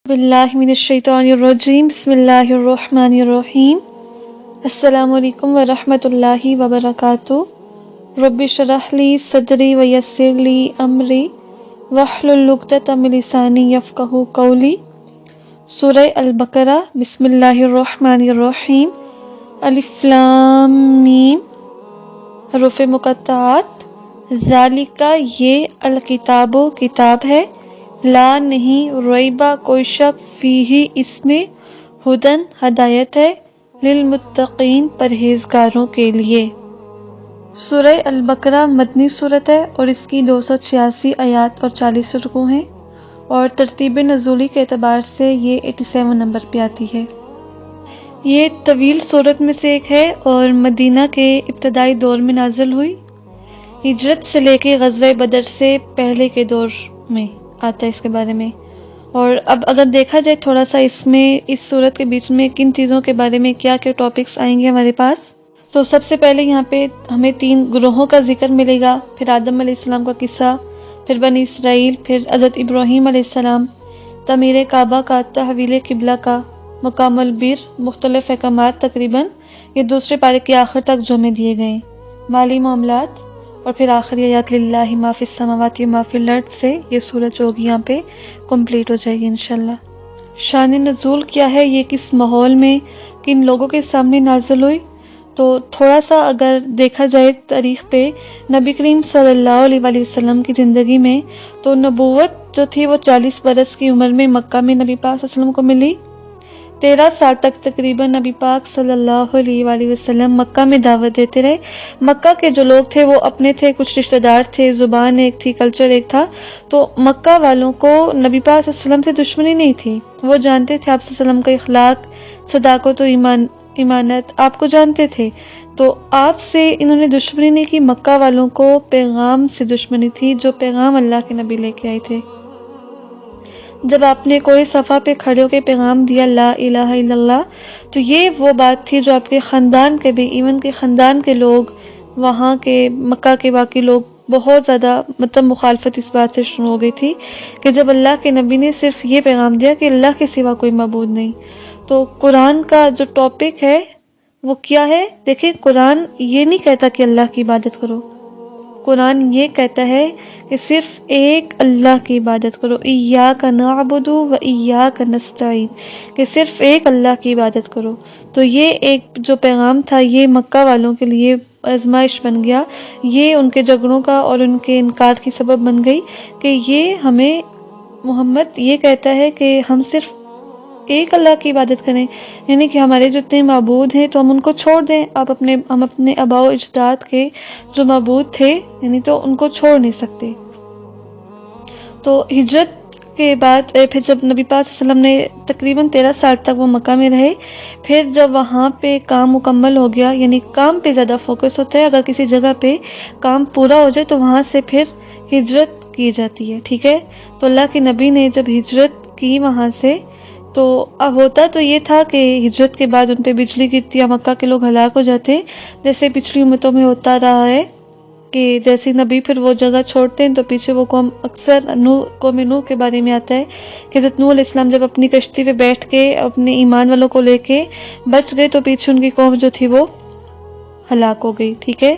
باللہ من الشیطان الرجیم بسم اللہ الرحمن الرحیم السلام علیکم ورحمۃ اللہ وبرکاتہ رب اشرح لی صدری ویسر لی امری واحلل عقدۃ من لسانی یفقہوا قولی سورہ البقرہ بسم اللہ الرحمن الرحیم الف لام میم حروف مقطعات ذالک یہ الکتاب کتاب ہے لا نہیں ریبہ کوئی شک فیہ اس میں ہدن ہدایت ہے للمتقین پرہیزگاروں کے لیے۔ سورہ البقرہ مدنی سورت ہے اور اس کی 286 آیات اور 40 رکوع ہیں اور ترتیب نزولی کے اعتبار سے یہ 87 نمبر پہ آتی ہے۔ یہ طویل سورت میں سے ایک ہے اور مدینہ کے ابتدائی دور میں نازل ہوئی، ہجرت سے لے کے غزوہ بدر سے پہلے کے دور میں آتا ہے اس کے بارے میں۔ اور اب اگر دیکھا جائے تھوڑا سا اس صورت کے بیچ میں کن چیزوں کے بارے میں کیا کیا ٹاپکس آئیں گے ہمارے پاس، تو سب سے پہلے یہاں پہ ہمیں 3 گروہوں کا ذکر ملے گا، پھر آدم علیہ السلام کا قصہ، پھر بنی اسرائیل، پھر حضرت ابراہیم علیہ السلام، تعمیر کعبہ کا، تحویل قبلہ کا، مقام البر، مختلف احکامات تقریباً یہ دوسرے پارے کے آخر تک جو میں دیے گئے، مالی معاملات، اور پھر آخری آیات للہ ما فی السماوات و ما فی الارض سے یہ سورت جو ہوگی یہاں پہ کمپلیٹ ہو جائے گی انشاءاللہ۔ شان نزول کیا ہے، یہ کس ماحول میں کن لوگوں کے سامنے نازل ہوئی، تو تھوڑا سا اگر دیکھا جائے تاریخ پہ نبی کریم صلی اللہ علیہ وآلہ وسلم کی زندگی میں، تو نبوت جو تھی وہ 40 برس کی عمر میں مکہ میں نبی پاک صلی اللہ علیہ وسلم کو ملی۔ 13 سال تک تقریباً نبی پاک صلی اللہ علیہ وآلہ وسلم مکہ میں دعوت دیتے رہے۔ مکہ کے جو لوگ تھے وہ اپنے تھے، کچھ رشتہ دار تھے، زبان ایک تھی، کلچر ایک تھا، تو مکہ والوں کو نبی پاک صلی اللہ علیہ وسلم سے دشمنی نہیں تھی، وہ جانتے تھے آپ صلی اللہ علیہ وسلم کا اخلاق، صداقت و ایمانت آپ کو جانتے تھے، تو آپ سے انہوں نے دشمنی نہیں کی، مکہ والوں کو پیغام سے دشمنی تھی جو پیغام اللہ کے نبی لے کے آئے تھے۔ جب آپ نے کوئی صفحہ پہ کھڑے ہو کے پیغام دیا لا الہ الا اللہ، تو یہ وہ بات تھی جو آپ کے خاندان کے بھی، ایون کے خاندان کے لوگ، وہاں کے مکہ کے باقی لوگ بہت زیادہ مخالفت اس بات سے شروع ہو گئی تھی کہ جب اللہ کے نبی نے صرف یہ پیغام دیا کہ اللہ کے سوا کوئی معبود نہیں۔ تو قرآن کا جو ٹاپک ہے وہ کیا ہے، دیکھیں قرآن یہ نہیں کہتا کہ اللہ کی عبادت کرو، قرآن یہ کہتا ہے کہ صرف ایک اللہ کی عبادت کرو، ایاک نعبد و ایاک نستعین، کہ صرف ایک اللہ کی عبادت کرو۔ تو یہ ایک جو پیغام تھا یہ مکہ والوں کے لیے آزمائش بن گیا، یہ ان کے جھگڑوں کا اور ان کے انکار کی سبب بن گئی کہ یہ ہمیں محمد یہ کہتا ہے کہ ہم صرف ایک اللہ کی عبادت کریں، یعنی کہ ہمارے جو اتنے معبود ہیں تو ہم ان کو چھوڑ دیں، ہم اپنے آباء و اجداد کے جو معبود تھے یعنی تو ان کو چھوڑ نہیں سکتے۔ تو ہجرت کے بعد پھر جب نبی پاک صلی اللہ علیہ وسلم نے تقریباً 13 سال تک وہ مکہ میں رہے، پھر جب وہاں پہ کام مکمل ہو گیا، یعنی کام پہ زیادہ فوکس ہوتا ہے، اگر کسی جگہ پہ کام پورا ہو جائے تو وہاں سے پھر ہجرت کی جاتی ہے، ٹھیک ہے۔ تو اللہ کے نبی نے جب ہجرت کی وہاں سے، تو اب ہوتا تو یہ تھا کہ ہجرت کے بعد ان پہ بجلی گرتی یا مکہ کے لوگ ہلاک ہو جاتے، جیسے پچھلی امتوں میں ہوتا رہا ہے کہ جیسے نبی پھر وہ جگہ چھوڑتے ہیں تو پیچھے وہ قوم، اکثر قوم نوح کے بارے میں آتا ہے کہ حضرت نوح علیہ السلام جب اپنی کشتی پہ بیٹھ کے اپنے ایمان والوں کو لے کے بچ گئے تو پیچھے ان کی قوم جو تھی وہ ہلاک ہو گئی، ٹھیک ہے۔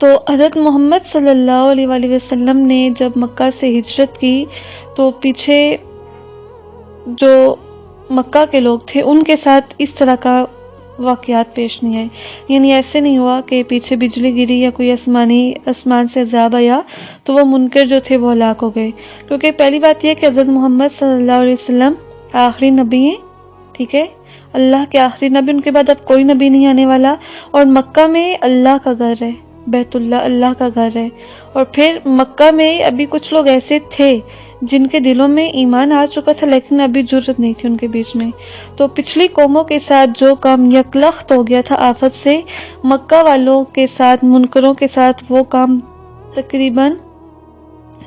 تو حضرت محمد صلی اللہ علیہ وآلہ وسلم نے جب مکہ سے ہجرت کی تو پیچھے جو مکہ کے لوگ تھے ان کے ساتھ اس طرح کا واقعات پیش نہیں آئے، یعنی ایسے نہیں ہوا کہ پیچھے بجلی گری یا کوئی آسمان سے عذاب آیا تو وہ منکر جو تھے وہ ہلاک ہو گئے، کیونکہ پہلی بات یہ کہ حضرت محمد صلی اللہ علیہ وسلم آخری نبی ہیں، ٹھیک ہے، اللہ کے آخری نبی، ان کے بعد اب کوئی نبی نہیں آنے والا، اور مکہ میں اللہ کا گھر ہے، بیت اللہ اللہ کا گھر ہے، اور پھر مکہ میں ابھی کچھ لوگ ایسے تھے جن کے دلوں میں ایمان آ چکا تھا لیکن ابھی جرأت نہیں تھی ان کے بیچ میں، تو پچھلی قوموں کے ساتھ جو کام یکلخت ہو گیا تھا آفت سے، مکہ والوں کے ساتھ، منکروں کے ساتھ وہ کام تقریباً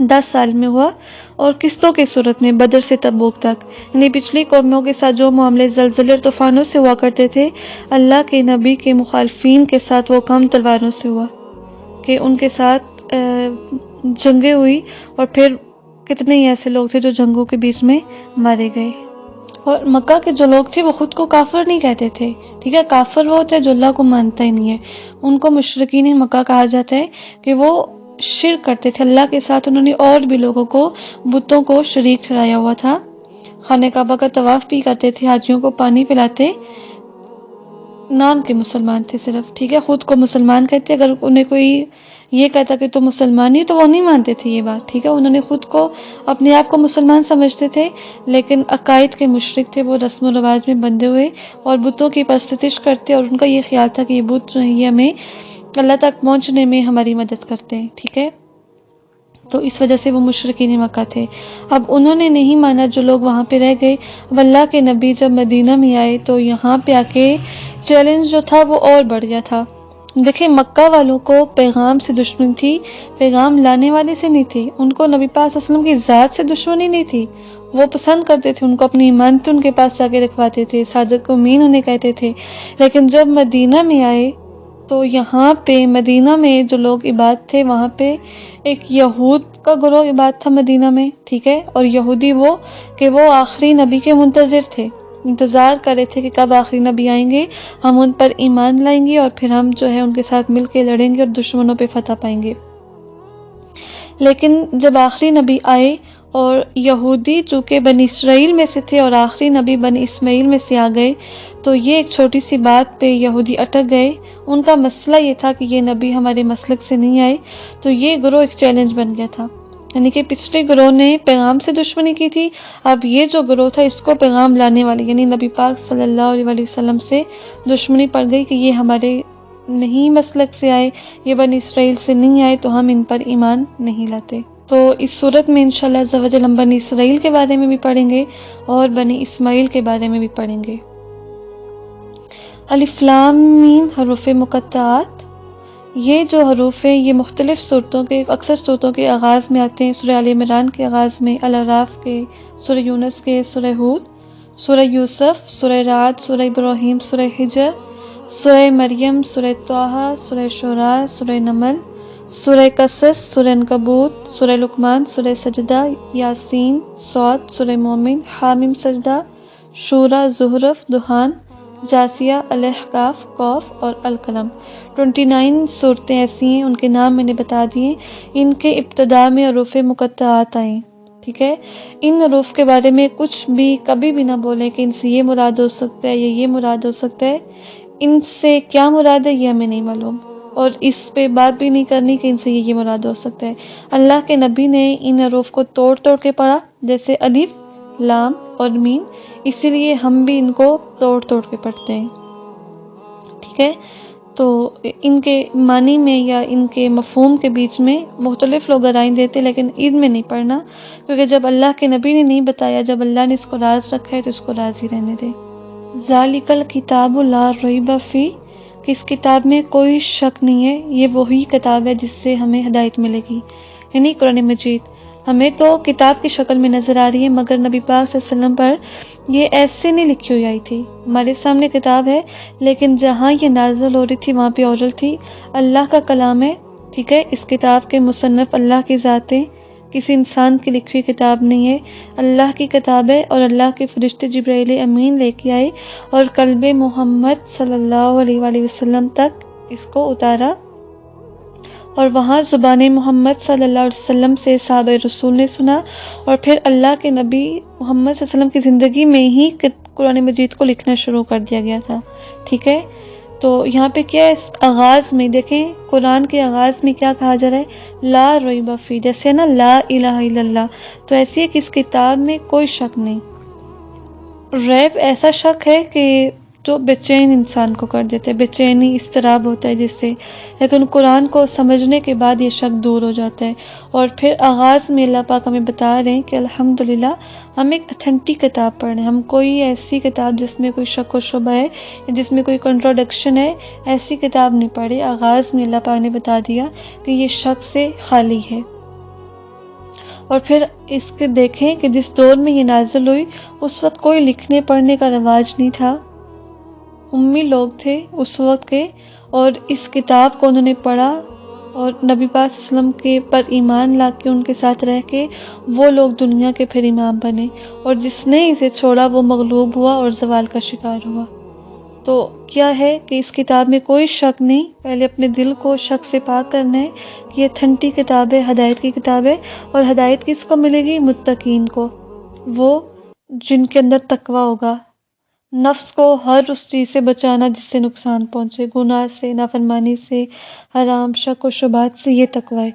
10 سال میں ہوا، اور قسطوں کی صورت میں بدر سے تبوک تک، یعنی پچھلی قوموں کے ساتھ جو معاملے زلزلے اور طوفانوں سے ہوا کرتے تھے، اللہ کے نبی کے مخالفین کے ساتھ وہ کام تلواروں سے ہوا کہ ان کے ساتھ جنگیں ہوئی، اور پھر کتنے ہی ایسے لوگ تھے جو جنگوں کے بیچ میں مارے گئے. اور مکہ کے جو لوگ تھے وہ خود کو کافر نہیں کہتے تھے، ٹھیک ہے. کافر وہ ہوتا ہے جو اللہ کو مانتا ہی نہیں ہے. ان کو مشرکین مکہ کہا جاتا ہے کہ وہ شرک کرتے تھے اللہ کے ساتھ. انہوں نے اور بھی لوگوں کو، بتوں کو شریک ٹھہرایا ہوا تھا. خانہ کعبہ کا طواف بھی کرتے تھے، حاجیوں کو پانی پلاتے. نام کے مسلمان تھے صرف، ٹھیک ہے. خود کو مسلمان کہتے. اگر انہیں کوئی یہ کہتا کہ تو مسلمان ہی، تو وہ نہیں مانتے تھے یہ بات، ٹھیک ہے. انہوں نے خود کو، اپنے آپ کو مسلمان سمجھتے تھے، لیکن عقائد کے مشرک تھے. وہ رسم و رواج میں بندھے ہوئے اور بتوں کی پرستش کرتے، اور ان کا یہ خیال تھا کہ یہ بت جو ہیں یہ ہمیں اللہ تک پہنچنے میں ہماری مدد کرتے ہیں، ٹھیک ہے. تو اس وجہ سے وہ مشرکین مکہ تھے. اب انہوں نے نہیں مانا، جو لوگ وہاں پہ رہ گئے. اب اللہ کے نبی جب مدینہ میں آئے تو یہاں پہ آ کے چیلنج جو تھا وہ اور بڑھ گیا تھا. دیکھیں، مکہ والوں کو پیغام سے دشمنی تھی، پیغام لانے والے سے نہیں تھی. ان کو نبی پاک صلی اللہ علیہ وسلم کی ذات سے دشمنی نہیں تھی. وہ پسند کرتے تھے ان کو، اپنی امانت ان کے پاس جا کے رکھواتے تھے، صادق امین انہیں کہتے تھے. لیکن جب مدینہ میں آئے تو یہاں پہ مدینہ میں جو لوگ عباد تھے، وہاں پہ ایک یہود کا گروہ عباد تھا مدینہ میں، ٹھیک ہے. اور یہودی وہ کہ وہ آخری نبی کے منتظر تھے، انتظار کر رہے تھے کہ کب آخری نبی آئیں گے، ہم ان پر ایمان لائیں گے اور پھر ہم جو ہے ان کے ساتھ مل کے لڑیں گے اور دشمنوں پہ فتح پائیں گے. لیکن جب آخری نبی آئے اور یہودی چونکہ بنی اسرائیل میں سے تھے اور آخری نبی بنی اسماعیل میں سے آ گئے، تو یہ ایک چھوٹی سی بات پہ یہودی اٹک گئے. ان کا مسئلہ یہ تھا کہ یہ نبی ہمارے مسلک سے نہیں آئے. تو یہ گروہ ایک چیلنج بن گیا تھا. یعنی کہ پچھلے گروہ نے پیغام سے دشمنی کی تھی، اب یہ جو گروہ تھا اس کو پیغام لانے والے یعنی نبی پاک صلی اللہ علیہ وسلم سے دشمنی پڑ گئی کہ یہ ہمارے نہیں مسلک سے آئے، یہ بنی اسرائیل سے نہیں آئے، تو ہم ان پر ایمان نہیں لاتے. تو اس صورت میں انشاءاللہ عز و جل ہم بنی اسرائیل کے بارے میں بھی پڑھیں گے اور بنی اسماعیل کے بارے میں بھی پڑھیں گے. الف لام میم حروف مقطعات. یہ جو حروف ہیں یہ مختلف صورتوں کے، اکثر صورتوں کے آغاز میں آتے ہیں. سورہ آل عمران کے آغاز میں، الاعراف کے، سورہ یونس کے، سورہ ہود، سورہ یوسف، سورہ رعد، سورہ ابراہیم، سورہ حجر، سورہ مریم، سورہ طٰہٰ، سورہ شعراء، سورہ نمل، سورہ قصص، سورہ عنکبوت، سورہ لقمان، سورہ سجدہ، یاسین، صاد، سورہ مومن، حامیم سجدہ، شورى، زخرف، دخان، جاثیہ، الاحقاف، قوف اور القلم. 29 صورتیں ایسی ہیں، ان کے نام میں نے بتا دیے. ان کے ابتدا میں حروف مقطعات آئیں، ٹھیک ہے. ان حروف کے بارے میں کچھ بھی کبھی بھی نہ بولیں کہ ان سے یہ مراد ہو سکتا ہے یا یہ مراد ہو سکتا ہے. ان سے کیا مراد ہے یہ ہمیں نہیں معلوم، اور اس پہ بات بھی نہیں کرنی کہ ان سے یہ مراد ہو سکتا ہے. اللہ کے نبی نے ان حروف کو توڑ توڑ کے پڑھا، جیسے الف، لام اور میم. اسی لیے ہم بھی ان کو توڑ توڑ کے پڑھتے ہیں، ٹھیک ہے. تو ان کے معنی میں یا ان کے مفہوم کے بیچ میں مختلف لوگ رائے دیتے، لیکن عید میں نہیں پڑھنا، کیونکہ جب اللہ کے نبی نے نہیں بتایا، جب اللہ نے اس کو راز رکھا ہے تو اس کو راز ہی رہنے دے. ذالک الکتاب لا ریب فیہ، کہ اس کتاب میں کوئی شک نہیں ہے، یہ وہی کتاب ہے جس سے ہمیں ہدایت ملے گی. یعنی قرآن مجید ہمیں تو کتاب کی شکل میں نظر آ رہی ہے، مگر نبی پاک صلی اللہ علیہ وسلم پر یہ ایسے نہیں لکھی ہوئی آئی تھی. ہمارے سامنے کتاب ہے، لیکن جہاں یہ نازل ہو رہی تھی وہاں پہ اورل تھی. اللہ کا کلام ہے، ٹھیک ہے. اس کتاب کے مصنف اللہ کی ذات ہے، کسی انسان کی لکھی ہوئی کتاب نہیں ہے، اللہ کی کتاب ہے. اور اللہ کے فرشتے جبرائیل امین لے کے آئے اور قلب محمد صلی اللہ علیہ وآلہ وسلم تک اس کو اتارا، اور وہاں زبان محمد صلی اللہ علیہ وسلم سے صحابہ رسول نے سنا، اور پھر اللہ کے نبی محمد صلی اللہ علیہ وسلم کی زندگی میں ہی قرآن مجید کو لکھنا شروع کر دیا گیا تھا، ٹھیک ہے. تو یہاں پہ کیا ہے، آغاز میں دیکھیں قرآن کے آغاز میں کیا کہا جا رہا ہے، لا ریب فیہ، جیسے نا لا الہ الا اللہ. تو ایسی ہے کہ اس کتاب میں کوئی شک نہیں. ریب ایسا شک ہے کہ جو بے چین انسان کو کر دیتے، بے چینی اضطراب ہوتا ہے جس سے، لیکن قرآن کو سمجھنے کے بعد یہ شک دور ہو جاتا ہے. اور پھر آغاز میں اللہ پاک ہمیں بتا رہے ہیں کہ الحمدللہ ہم ایک اتھینٹک کتاب پڑھ رہے ہیں، ہم کوئی ایسی کتاب جس میں کوئی شک و شبہ ہے یا جس میں کوئی کنٹراڈکشن ہے، ایسی کتاب نہیں پڑھی. آغاز میں اللہ پاک نے بتا دیا کہ یہ شک سے خالی ہے. اور پھر اس کے دیکھیں کہ جس دور میں یہ نازل ہوئی اس وقت کوئی لکھنے پڑھنے کا رواج نہیں تھا، امی لوگ تھے اس وقت کے، اور اس کتاب کو انہوں نے پڑھا اور نبی پاک صلی اللہ علیہ وسلم کے پر ایمان لا کے ان کے ساتھ رہ کے وہ لوگ دنیا کے پھر امام بنے، اور جس نے اسے چھوڑا وہ مغلوب ہوا اور زوال کا شکار ہوا۔ تو کیا ہے کہ اس کتاب میں کوئی شک نہیں، پہلے اپنے دل کو شک سے پاک کرنا ہے کہ یہ ٹھنڈی کتاب ہے، ہدایت کی کتاب ہے، اور ہدایت کس کو ملے گی؟ متقین کو، وہ جن کے اندر تقوی ہوگا، نفس کو ہر اس چیز سے بچانا جس سے نقصان پہنچے، گناہ سے، نافرمانی سے، حرام، شک و شبہات سے، یہ تقوی ہے۔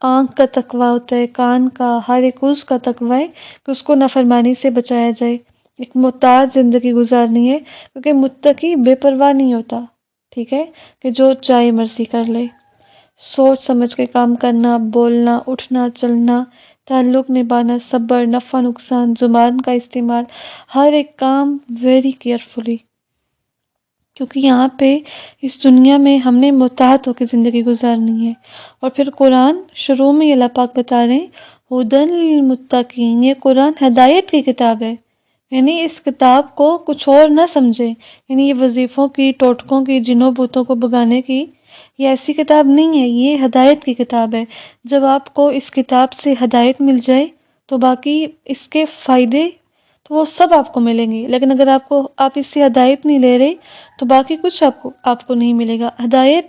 آنکھ کا تقوی ہوتا ہے، کان کا، ہر ایک عضو کا تقوی ہے کہ اس کو نافرمانی سے بچایا جائے، ایک محتاط زندگی گزارنی ہے، کیونکہ متقی بے پرواہ نہیں ہوتا، ٹھیک ہے، کہ جو چاہے مرضی کر لے۔ سوچ سمجھ کے کام کرنا، بولنا، اٹھنا، چلنا، تعلق نبھانا، صبر، نفع نقصان، زبان کا استعمال، ہر ایک کام ویری کیئرفلی، کیونکہ یہاں پہ اس دنیا میں ہم نے محتاط ہو کے زندگی گزارنی ہے۔ اور پھر قرآن شروع میں اللہ پاک بتا رہے ہیں ہدن للمتقین، یہ قرآن ہدایت کی کتاب ہے، یعنی اس کتاب کو کچھ اور نہ سمجھے، یعنی یہ وظیفوں کی، ٹوٹکوں کی، جنوں بوتوں کو بگانے کی یہ ایسی کتاب نہیں ہے، یہ ہدایت کی کتاب ہے۔ جب آپ کو اس کتاب سے ہدایت مل جائے تو باقی اس کے فائدے تو وہ سب آپ کو ملیں گے، لیکن اگر آپ اس سے ہدایت نہیں لے رہے تو باقی کچھ آپ کو نہیں ملے گا۔ ہدایت